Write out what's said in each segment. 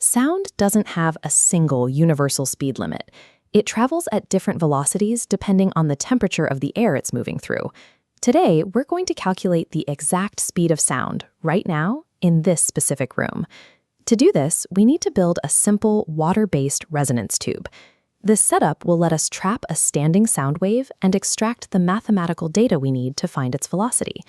Sound doesn't have a single universal speed limit. It travels at different velocities depending on the temperature of the air it's moving through. Today, we're going to calculate the exact speed of sound right now in this specific room. To do this, we need to build a simple water-based resonance tube. This setup will let us trap a standing sound wave and extract the mathematical data we need to find its velocity.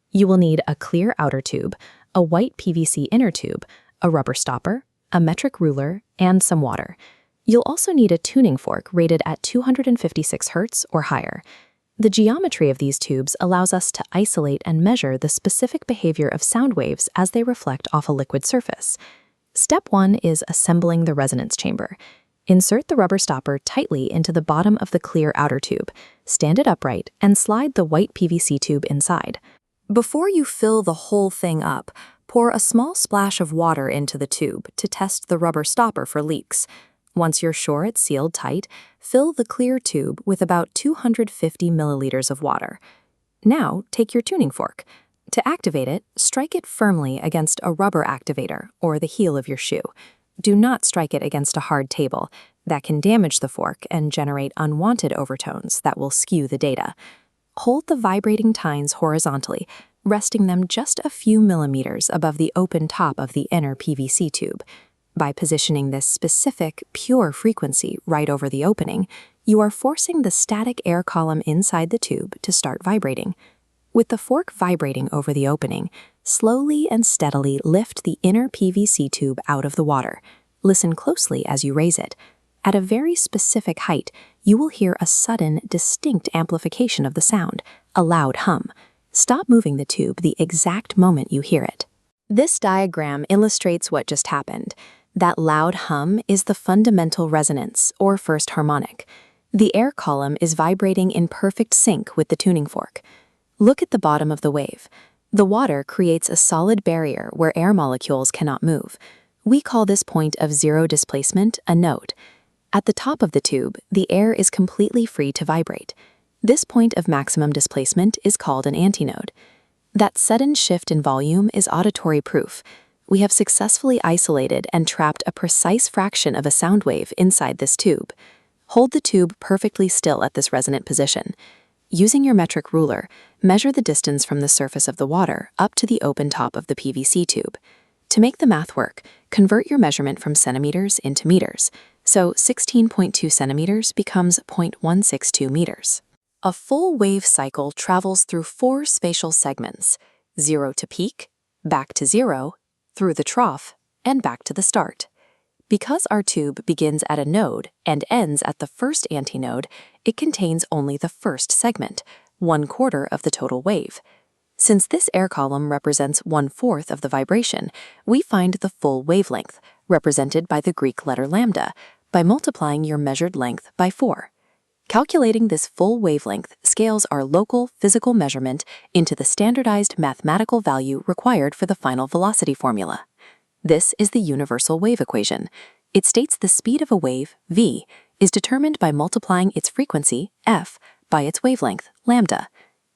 You will need a clear outer tube, a white PVC inner tube, a rubber stopper, a metric ruler, and some water. You'll also need a tuning fork rated at 256 Hz or higher. The geometry of these tubes allows us to isolate and measure the specific behavior of sound waves as they reflect off a liquid surface. Step 1 is assembling the resonance chamber. Insert the rubber stopper tightly into the bottom of the clear outer tube, stand it upright, and slide the white PVC tube inside. Before you fill the whole thing up, pour a small splash of water into the tube to test the rubber stopper for leaks. Once you're sure it's sealed tight, fill the clear tube with about 250 milliliters of water. Now, take your tuning fork. To activate it, strike it firmly against a rubber activator or the heel of your shoe. Do not strike it against a hard table. That can damage the fork and generate unwanted overtones that will skew the data. Hold the vibrating tines horizontally, resting them just a few millimeters above the open top of the inner PVC tube. By positioning this specific, pure frequency right over the opening, you are forcing the static air column inside the tube to start vibrating. With the fork vibrating over the opening, slowly and steadily lift the inner PVC tube out of the water. Listen closely as you raise it. At a very specific height, you will hear a sudden, distinct amplification of the sound, a loud hum. Stop moving the tube the exact moment you hear it. This diagram illustrates what just happened. That loud hum is the fundamental resonance, or first harmonic. The air column is vibrating in perfect sync with the tuning fork. Look at the bottom of the wave. The water creates a solid barrier where air molecules cannot move. We call this point of zero displacement a node. At the top of the tube, the air is completely free to vibrate. This point of maximum displacement is called an antinode. That sudden shift in volume is auditory proof. We have successfully isolated and trapped a precise fraction of a sound wave inside this tube. Hold the tube perfectly still at this resonant position. Using your metric ruler, measure the distance from the surface of the water up to the open top of the PVC tube. To make the math work, convert your measurement from centimeters into meters. So 16.2 centimeters becomes 0.162 meters. A full wave cycle travels through 4 spatial segments: 0 to peak, back to 0, through the trough, and back to the start. Because our tube begins at a node and ends at the first antinode, it contains only the first segment, 1/4 of the total wave. Since this air column represents 1/4 of the vibration, we find the full wavelength, represented by the Greek letter lambda, by multiplying your measured length by 4. Calculating this full wavelength scales our local physical measurement into the standardized mathematical value required for the final velocity formula. This is the universal wave equation. It states the speed of a wave, v, is determined by multiplying its frequency, f, by its wavelength, lambda.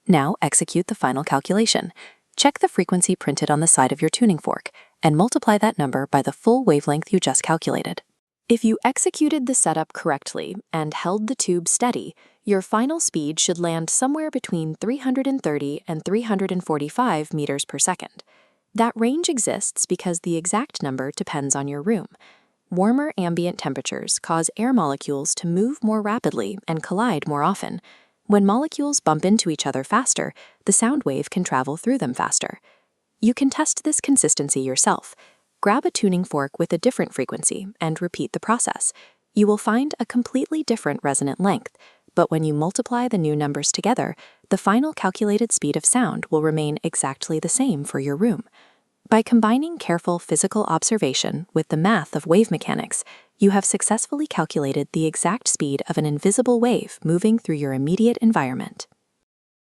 Now execute the final calculation. Check the frequency printed on the side of your tuning fork and multiply that number by the full wavelength you just calculated. If you executed the setup correctly and held the tube steady, your final speed should land somewhere between 330 and 345 meters per second. That range exists because the exact number depends on your room. Warmer ambient temperatures cause air molecules to move more rapidly and collide more often. When molecules bump into each other faster, the sound wave can travel through them faster. You can test this consistency yourself. Grab a tuning fork with a different frequency and repeat the process. You will find a completely different resonant length, but when you multiply the new numbers together, the final calculated speed of sound will remain exactly the same for your room. By combining careful physical observation with the math of wave mechanics, you have successfully calculated the exact speed of an invisible wave moving through your immediate environment.